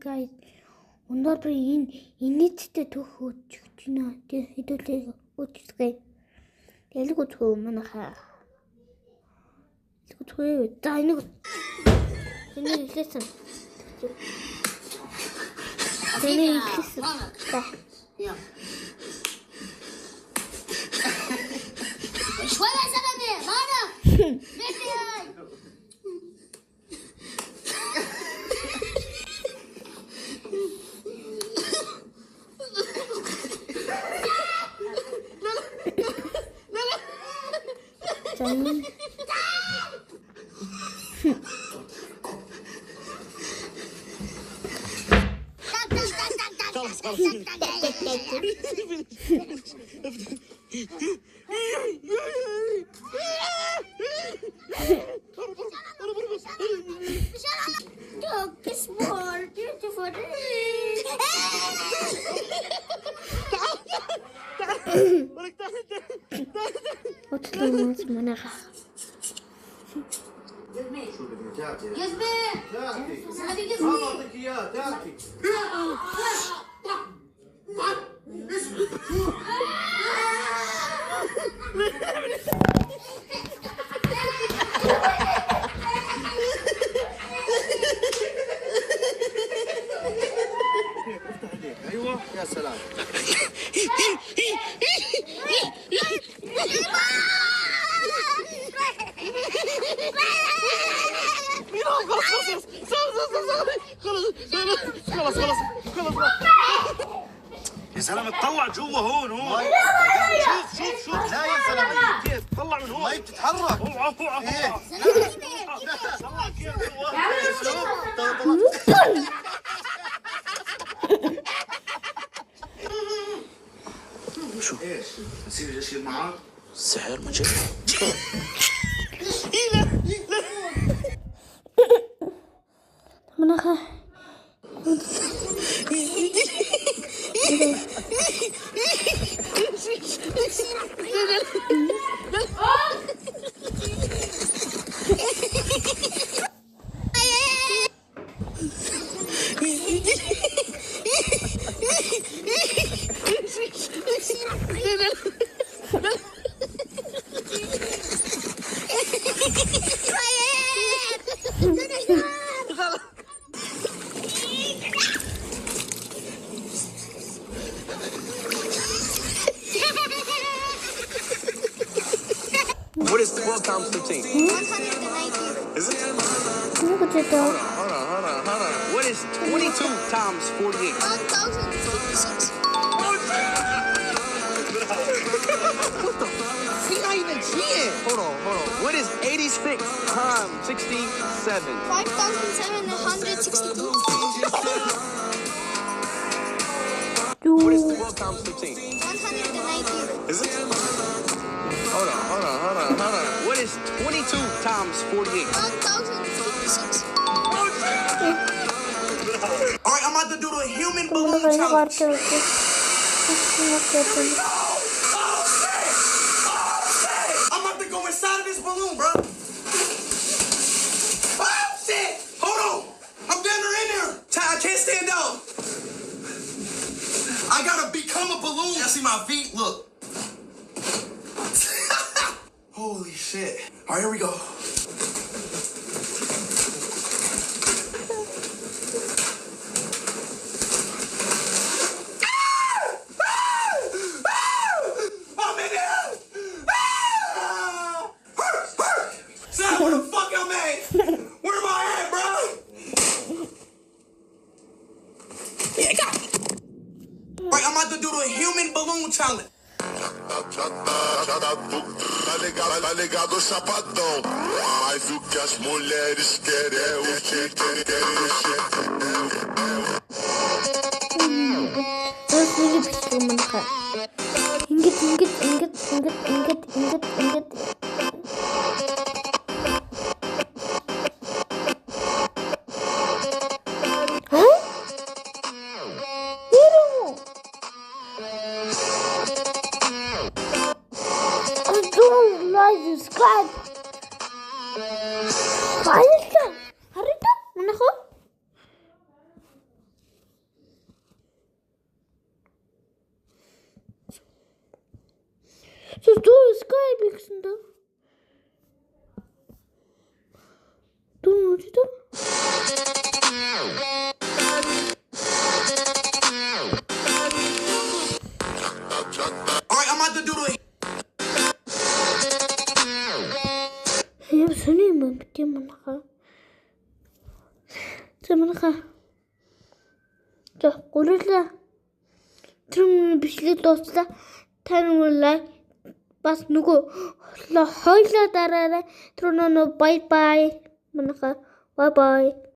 guys. Өнөөдөр инээдтэй төх өчгч нэ хэдүүлээ өчгэй. Ялгуутгүй манайхаа. Ялгуутгүй. За энийг хэлсэн. Энийг хэлсэн. Ja. Schweller Sabane, Mana! Bitte! What's the most manaka? ايوه يا سلام خلاص يا سلام تطلع جوا هون شوف لا يا سلام كيف طلع من هون ما بتتحرك عفو ايه طلع كيف جوا شو ايش نسيب اشيل معاك السحر ما جاي Manaka. What is 12 times 15? 190. Is it? Look at it. Hold on. What is 22 times 48? 1056. He's not even cheating. Hold on. What is 86 times 67? 5762. What is 12 times 15? 190. Is it? Hold on. What is 22 times 48? 1056. All right, I'm about to do the human Bunu balloon böyle challenge. vardı. I'm about to go inside of this balloon, bro. Oh, shit. Hold on. I'm down there in there. I can't stand up. I gotta become a balloon. I see my feet. Look. Holy shit. All right, here we go. I'm in there. Sam, where the fuck I'm at? Where am I at, bro? All right, I'm about to do the human balloon challenge. Tá ligado o chapadão. Mas o que as mulheres querem é o shake. Nasıl bir şey manaka? İngit. Ha? Yürü mü? Don't like subscribe. Harita. Mana ko? Дүү Skype гэсэн дөө. Дүү нүдэ. Alright, I'm about to do the. Яа сони юм бэ манайхаа. Манайхаа. За гурлаа. Тэр бичлэг дууслаа. Танилаа бас нөгөө хойлоо дараарай. Тэр нөө бай бай манайхаа. Bye bye.